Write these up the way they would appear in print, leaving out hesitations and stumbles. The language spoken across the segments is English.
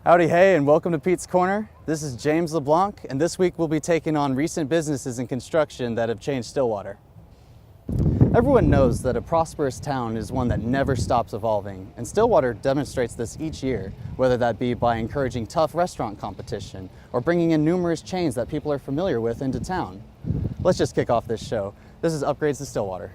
Howdy, hey, and welcome to Pete's Corner. This is James LeBlanc, and this week we'll be taking on recent businesses in construction that have changed Stillwater. Everyone knows that a prosperous town is one that never stops evolving, and Stillwater demonstrates this each year, whether that be by encouraging tough restaurant competition or bringing in numerous chains that people are familiar with into town. Let's just kick off this show. This is Upgrades to Stillwater.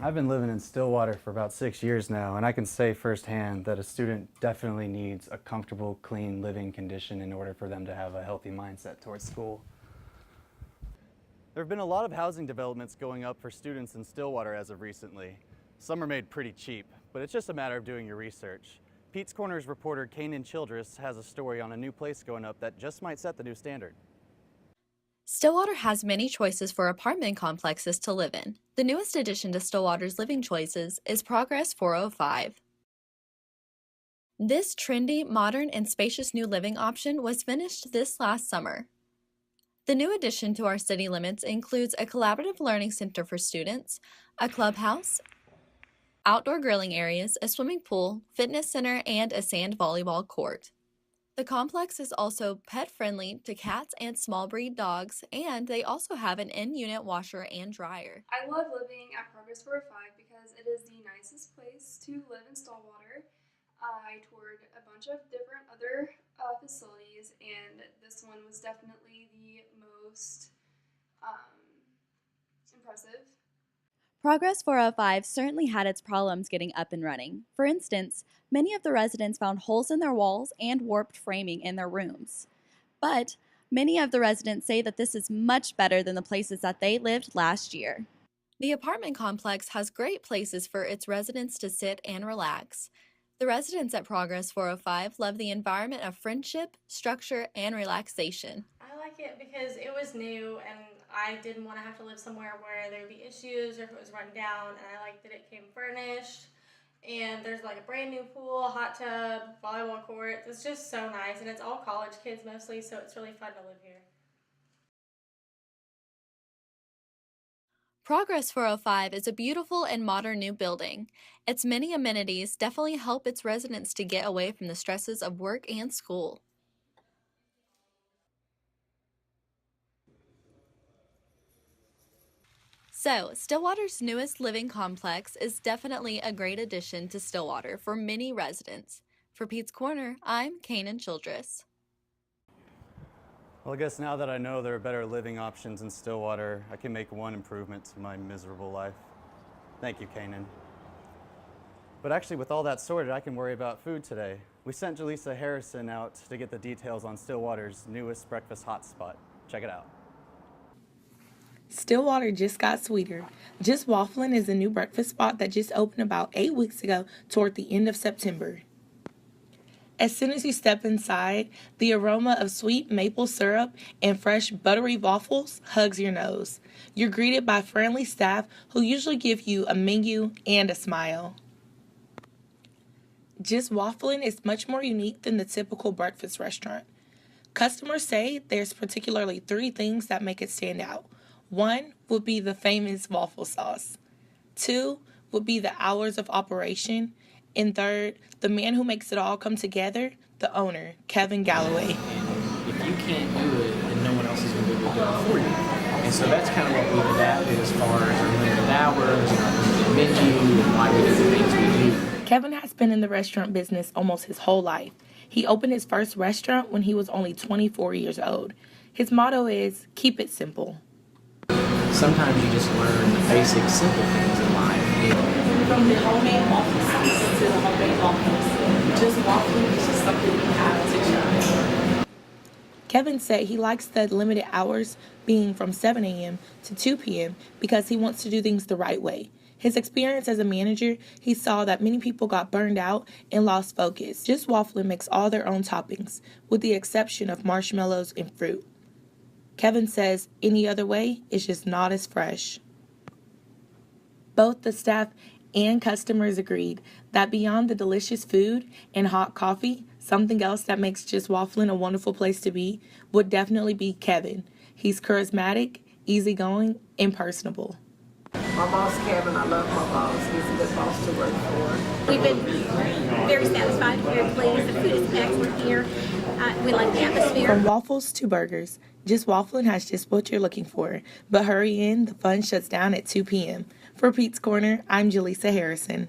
I've been living in Stillwater for about 6 years now, and I can say firsthand that a student definitely needs a comfortable, clean living condition in order for them to have a healthy mindset towards school. There have been a lot of housing developments going up for students in Stillwater as of recently. Some are made pretty cheap, but it's just a matter of doing your research. Pete's Corner's reporter Kanan Childress has a story on a new place going up that just might set the new standard. Stillwater has many choices for apartment complexes to live in. The newest addition to Stillwater's living choices is Progress 405. This trendy, modern, and spacious new living option was finished this last summer. The new addition to our city limits includes a collaborative learning center for students, a clubhouse, outdoor grilling areas, a swimming pool, fitness center, and a sand volleyball court. The complex is also pet-friendly to cats and small breed dogs, and they also have an in-unit washer and dryer. I love living at Progress 405 because it is the nicest place to live in Stillwater. I toured a bunch of different other facilities, and this one was definitely the most impressive. Progress 405 certainly had its problems getting up and running. For instance, many of the residents found holes in their walls and warped framing in their rooms. But many of the residents say that this is much better than the places that they lived last year. The apartment complex has great places for its residents to sit and relax. The residents at Progress 405 love the environment of friendship, structure, and relaxation. I like it because it was new and I didn't want to have to live somewhere where there would be issues or if it was run down, and I liked that it came furnished. And there's like a brand new pool, hot tub, volleyball court. It's just so nice, and it's all college kids mostly, so it's really fun to live here. Progress 405 is a beautiful and modern new building. Its many amenities definitely help its residents to get away from the stresses of work and school. So, Stillwater's newest living complex is definitely a great addition to Stillwater for many residents. For Pete's Corner, I'm Kanan Childress. Well, I guess now that I know there are better living options in Stillwater, I can make one improvement to my miserable life. Thank you, Kanan. But actually, with all that sorted, I can worry about food today. We sent Jaleesa Harrison out to get the details on Stillwater's newest breakfast hotspot. Check it out. Stillwater just got sweeter. Just Wafflin' is a new breakfast spot that just opened about 8 weeks ago toward the end of September. As soon as you step inside, the aroma of sweet maple syrup and fresh buttery waffles hugs your nose. You're greeted by friendly staff who usually give you a menu and a smile. Just Wafflin' is much more unique than the typical breakfast restaurant. Customers say there's particularly 3 things that make it stand out. 1 would be the famous waffle sauce. 2 would be the hours of operation. And 3rd, the man who makes it all come together, the owner, Kevin Galloway. And if you can't do it, then no one else is going to be able to do it for you. And so that's kind of what we've adapted as far as our limited hours and our limited menu and why we do the things we do. Kevin has been in the restaurant business almost his whole life. He opened his first restaurant when he was only 24 years old. His motto is, keep it simple. Sometimes you just learn the basic, simple things in life. From the homemade waffle sauce to the homemade waffles, just waffling is just something you have to try. Kevin said he likes the limited hours being from 7 a.m. to 2 p.m. because he wants to do things the right way. His experience as a manager, he saw that many people got burned out and lost focus. Just Waffling makes all their own toppings, with the exception of marshmallows and fruit. Kevin says any other way is just not as fresh. Both the staff and customers agreed that beyond the delicious food and hot coffee, something else that makes Just Wafflin' a wonderful place to be would definitely be Kevin. He's charismatic, easygoing, and personable. My boss, Kevin, I love my boss. He's a good boss to work for. We've been very satisfied, very pleased. The food is excellent here. We like the atmosphere. From waffles to burgers, Just Wafflin' has just what you're looking for. But hurry in, the fun shuts down at 2 p.m. For Pete's Corner, I'm Jaleesa Harrison.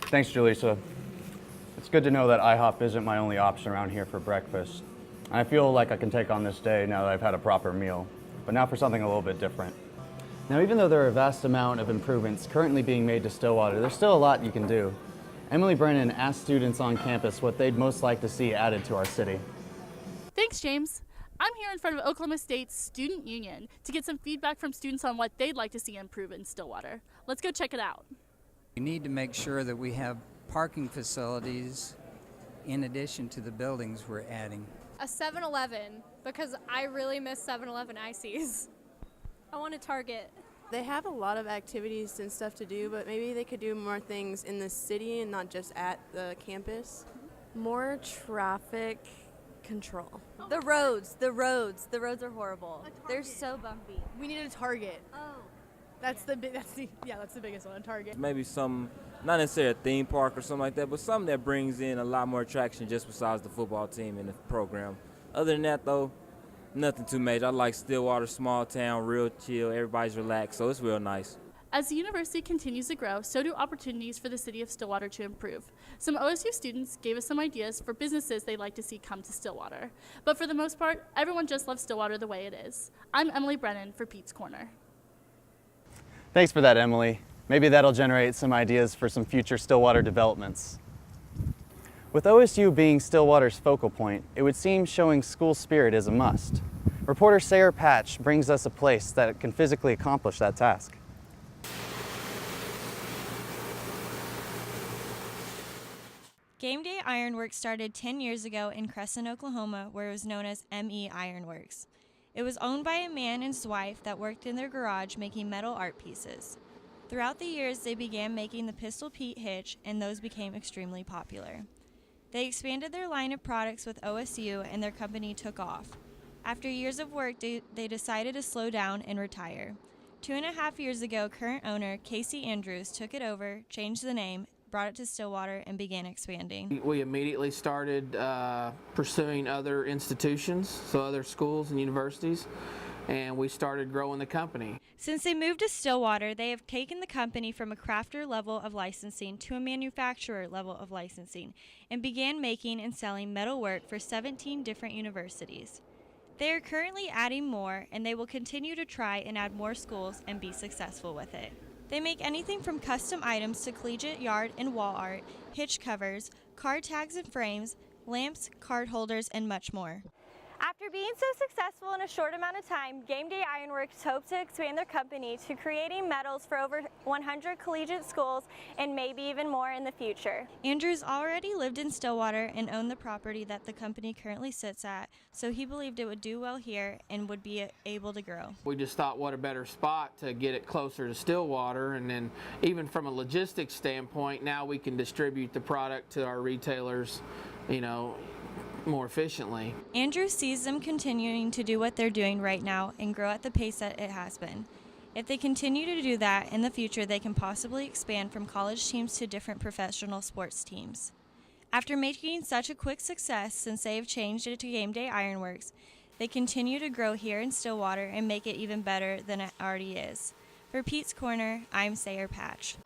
Thanks, Jaleesa. It's good to know that IHOP isn't my only option around here for breakfast. I feel like I can take on this day now that I've had a proper meal. But now for something a little bit different. Now, even though there are a vast amount of improvements currently being made to Stillwater, there's still a lot you can do. Emily Brennan asked students on campus what they'd most like to see added to our city. Thanks, James. I'm here in front of Oklahoma State's Student Union to get some feedback from students on what they'd like to see improve in Stillwater. Let's go check it out. We need to make sure that we have parking facilities in addition to the buildings we're adding. A 7-Eleven, because I really miss 7-Eleven ices. I want a Target. They have a lot of activities and stuff to do, but maybe they could do more things in the city and not just at the campus. More traffic control. The roads are horrible. They're so bumpy. We need a Target. Oh. That's the biggest one, a Target. Maybe some, not necessarily a theme park or something like that, but something that brings in a lot more attraction just besides the football team and the program. Other than that, though, nothing too major. I like Stillwater, small town, real chill, everybody's relaxed, so it's real nice. As the university continues to grow, so do opportunities for the city of Stillwater to improve. Some OSU students gave us some ideas for businesses they'd like to see come to Stillwater. But for the most part, everyone just loves Stillwater the way it is. I'm Emily Brennan for Pete's Corner. Thanks for that, Emily. Maybe that'll generate some ideas for some future Stillwater developments. With OSU being Stillwater's focal point, it would seem showing school spirit is a must. Reporter Sarah Patch brings us a place that can physically accomplish that task. Game Day Ironworks started 10 years ago in Crescent, Oklahoma, where it was known as ME Ironworks. It was owned by a man and his wife that worked in their garage making metal art pieces. Throughout the years, they began making the Pistol Pete hitch, and those became extremely popular. They expanded their line of products with OSU, and their company took off. After years of work, they decided to slow down and retire. 2.5 years ago, current owner Casey Andrews took it over, changed the name, brought it to Stillwater, and began expanding. We immediately started pursuing other institutions, so other schools and universities, and we started growing the company. Since they moved to Stillwater, they have taken the company from a crafter level of licensing to a manufacturer level of licensing and began making and selling metalwork for 17 different universities. They are currently adding more, and they will continue to try and add more schools and be successful with it. They make anything from custom items to collegiate yard and wall art, hitch covers, card tags and frames, lamps, card holders, and much more. After being so successful in a short amount of time, Game Day Ironworks hopes to expand their company to creating medals for over 100 collegiate schools and maybe even more in the future. Andrews already lived in Stillwater and owned the property that the company currently sits at, so he believed it would do well here and would be able to grow. We just thought what a better spot to get it closer to Stillwater, and then even from a logistics standpoint, now we can distribute the product to our retailers, more efficiently. Andrew sees them continuing to do what they're doing right now and grow at the pace that it has been. If they continue to do that in the future, they can possibly expand from college teams to different professional sports teams. After making such a quick success since they have changed it to Game Day Ironworks, they continue to grow here in Stillwater and make it even better than it already is. For Pete's Corner, I'm Sarah Patch.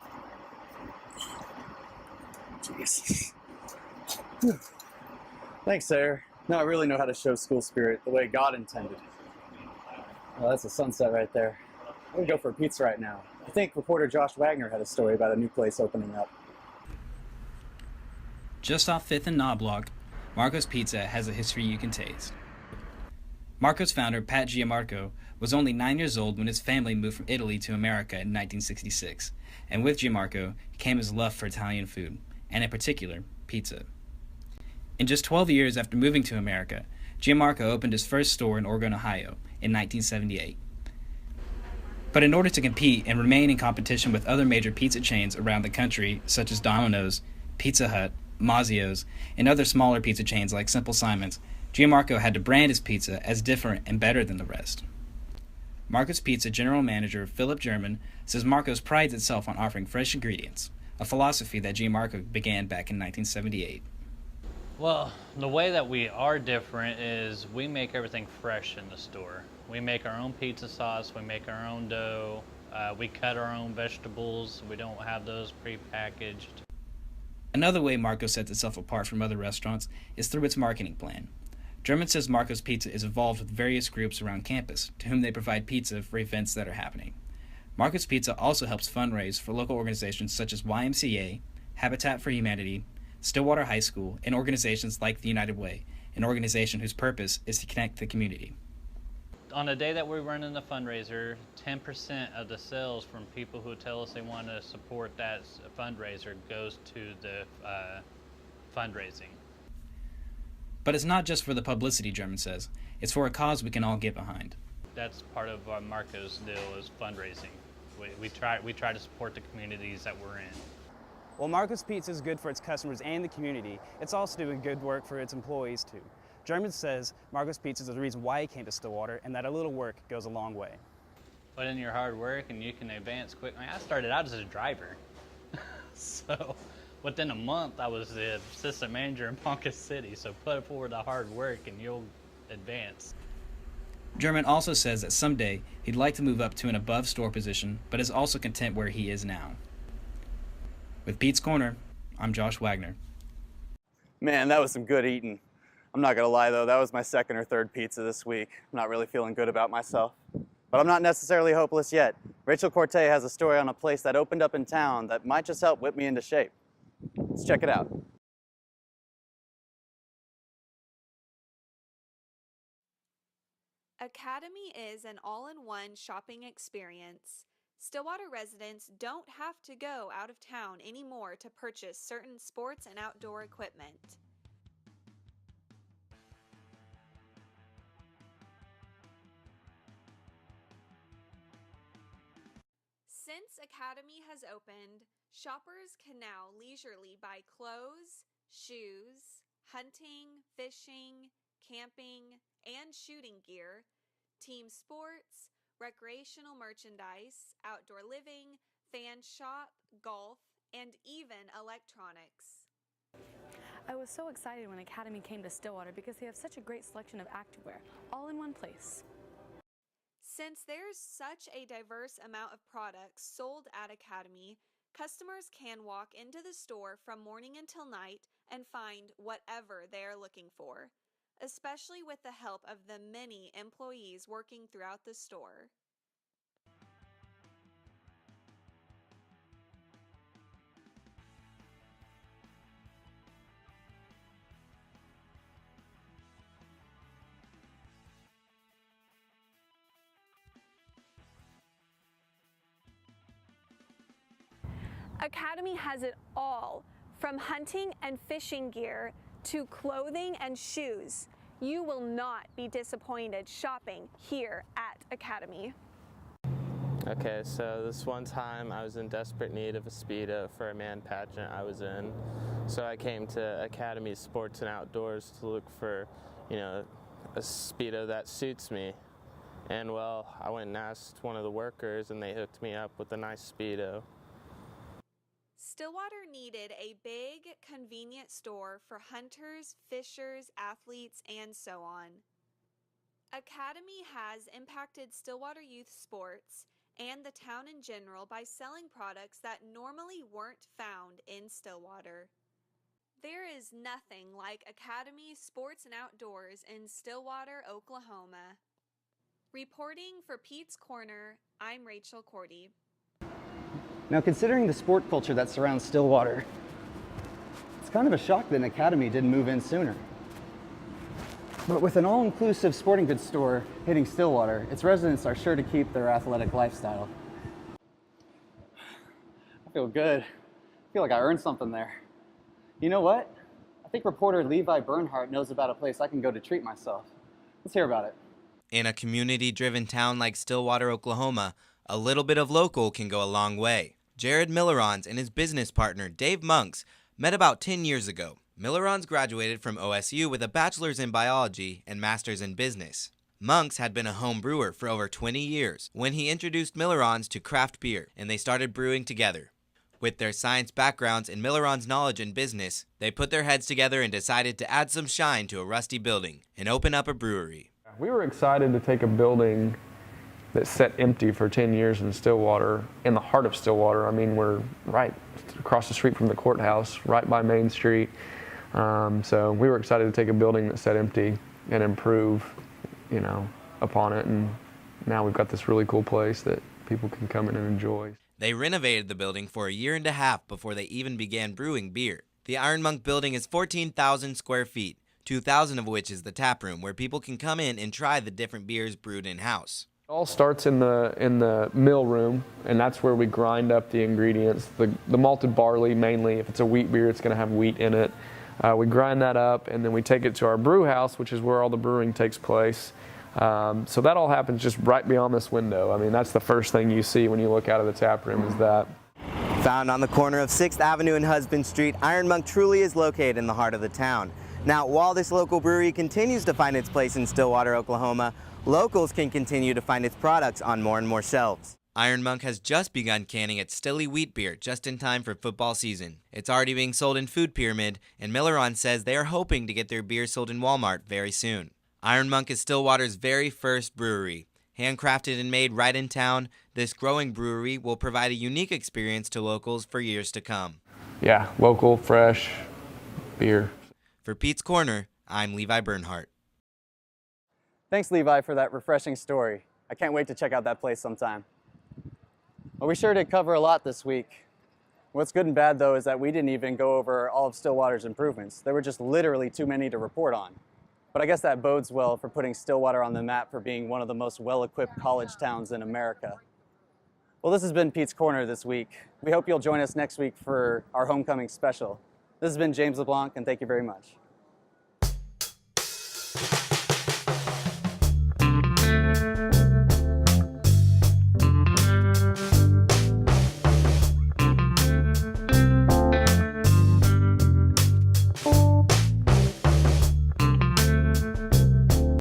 Jeez. Thanks, Sarah. Now I really know how to show school spirit the way God intended. Well, that's a sunset right there. I'm gonna go for a pizza right now. I think reporter Josh Wagner had a story about a new place opening up. Just off 5th and Knobloch, Marco's Pizza has a history you can taste. Marco's founder, Pat Giammarco, was only 9 years old when his family moved from Italy to America in 1966, and with Giammarco came his love for Italian food, and in particular, pizza. In just 12 years after moving to America, Giammarco opened his first store in Oregon, Ohio in 1978. But in order to compete and remain in competition with other major pizza chains around the country, such as Domino's, Pizza Hut, Mazzio's, and other smaller pizza chains like Simple Simon's, Gianmarco had to brand his pizza as different and better than the rest. Marco's Pizza General Manager Philip German says Marco's prides itself on offering fresh ingredients, a philosophy that Gianmarco began back in 1978. Well, the way that we are different is we make everything fresh in the store. We make our own pizza sauce, we make our own dough, we cut our own vegetables, we don't have those pre-packaged. Another way Marco sets itself apart from other restaurants is through its marketing plan. German says Marco's Pizza is involved with various groups around campus to whom they provide pizza for events that are happening. Marco's Pizza also helps fundraise for local organizations such as YMCA, Habitat for Humanity, Stillwater High School, and organizations like the United Way, an organization whose purpose is to connect the community. On the day that we're running the fundraiser, 10% of the sales from people who tell us they want to support that fundraiser goes to the fundraising. But it's not just for the publicity, German says. It's for a cause we can all get behind. That's part of Marco's deal is fundraising. We try to support the communities that we're in. While Marco's Pizza is good for its customers and the community, it's also doing good work for its employees too. German says Marco's Pizza is the reason why he came to Stillwater and that a little work goes a long way. Put in your hard work and you can advance quick. I started out as a driver. So within a month I was the assistant manager in Ponca City. So put forward the hard work and you'll advance. German also says that someday he'd like to move up to an above store position, but is also content where he is now. With Pete's Corner, I'm Josh Wagner. Man, that was some good eating. I'm not gonna lie though, that was my second or third pizza this week. I'm not really feeling good about myself. But I'm not necessarily hopeless yet. Rachel Corte has a story on a place that opened up in town that might just help whip me into shape. Let's check it out. Academy is an all-in-one shopping experience. Stillwater residents don't have to go out of town anymore to purchase certain sports and outdoor equipment. Since Academy has opened, shoppers can now leisurely buy clothes, shoes, hunting, fishing, camping, and shooting gear, team sports, recreational merchandise, outdoor living, fan shop, golf, and even electronics. I was so excited when Academy came to Stillwater because they have such a great selection of activewear, all in one place. Since there's such a diverse amount of products sold at Academy, customers can walk into the store from morning until night and find whatever they're looking for, especially with the help of the many employees working throughout the store. Academy has it all, from hunting and fishing gear to clothing and shoes. You will not be disappointed shopping here at Academy. Okay, so this one time I was in desperate need of a Speedo for a man pageant I was in. So I came to Academy Sports and Outdoors to look for, a Speedo that suits me. And well, I went and asked one of the workers and they hooked me up with a nice Speedo. Stillwater needed a big, convenient store for hunters, fishers, athletes, and so on. Academy has impacted Stillwater youth sports and the town in general by selling products that normally weren't found in Stillwater. There is nothing like Academy Sports and Outdoors in Stillwater, Oklahoma. Reporting for Pete's Corner, I'm Rachel Cordy. Now, considering the sport culture that surrounds Stillwater, it's kind of a shock that an Academy didn't move in sooner. But with an all-inclusive sporting goods store hitting Stillwater, its residents are sure to keep their athletic lifestyle. I feel good. I feel like I earned something there. You know what? I think reporter Levi Bernhardt knows about a place I can go to treat myself. Let's hear about it. In a community-driven town like Stillwater, Oklahoma, A little bit of local can go a long way. Jared Millerons and his business partner, Dave Monks, met about 10 years ago. Millerons graduated from OSU with a bachelor's in biology and master's in business. Monks had been a home brewer for over 20 years when he introduced Millerons to craft beer, and they started brewing together. With their science backgrounds and Millerons' knowledge in business, they put their heads together and decided to add some shine to a rusty building and open up a brewery. We were excited to take a building that sat empty for 10 years in Stillwater, in the heart of Stillwater. I mean, we're right across the street from the courthouse, right by Main Street. So we were excited to take a building that sat empty and improve, upon it. And now we've got this really cool place that people can come in and enjoy. They renovated the building for a year and a half before they even began brewing beer. The Iron Monk building is 14,000 square feet, 2,000 of which is the tap room where people can come in and try the different beers brewed in-house. It all starts in the mill room, and that's where we grind up the ingredients. The malted barley mainly. If it's a wheat beer, it's going to have wheat in it. We grind that up, and then we take it to our brew house, which is where all the brewing takes place. So that all happens just right beyond this window. I mean, that's the first thing you see when you look out of the tap room is that. Found on the corner of 6th Avenue and Husband Street, Iron Monk truly is located in the heart of the town. Now, while this local brewery continues to find its place in Stillwater, Oklahoma, locals can continue to find its products on more and more shelves. Iron Monk has just begun canning its Stilly wheat beer just in time for football season. It's already being sold in Food Pyramid, and Milleron says they are hoping to get their beer sold in Walmart very soon. Iron Monk is Stillwater's very first brewery. Handcrafted and made right in town, this growing brewery will provide a unique experience to locals for years to come. Yeah, local, fresh beer. For Pete's Corner, I'm Levi Bernhardt. Thanks, Levi, for that refreshing story. I can't wait to check out that place sometime. Well, we sure did cover a lot this week. What's good and bad, though, is that we didn't even go over all of Stillwater's improvements. There were just literally too many to report on. But I guess that bodes well for putting Stillwater on the map for being one of the most well-equipped college towns in America. Well, this has been Pete's Corner this week. We hope you'll join us next week for our homecoming special. This has been James LeBlanc, and thank you very much.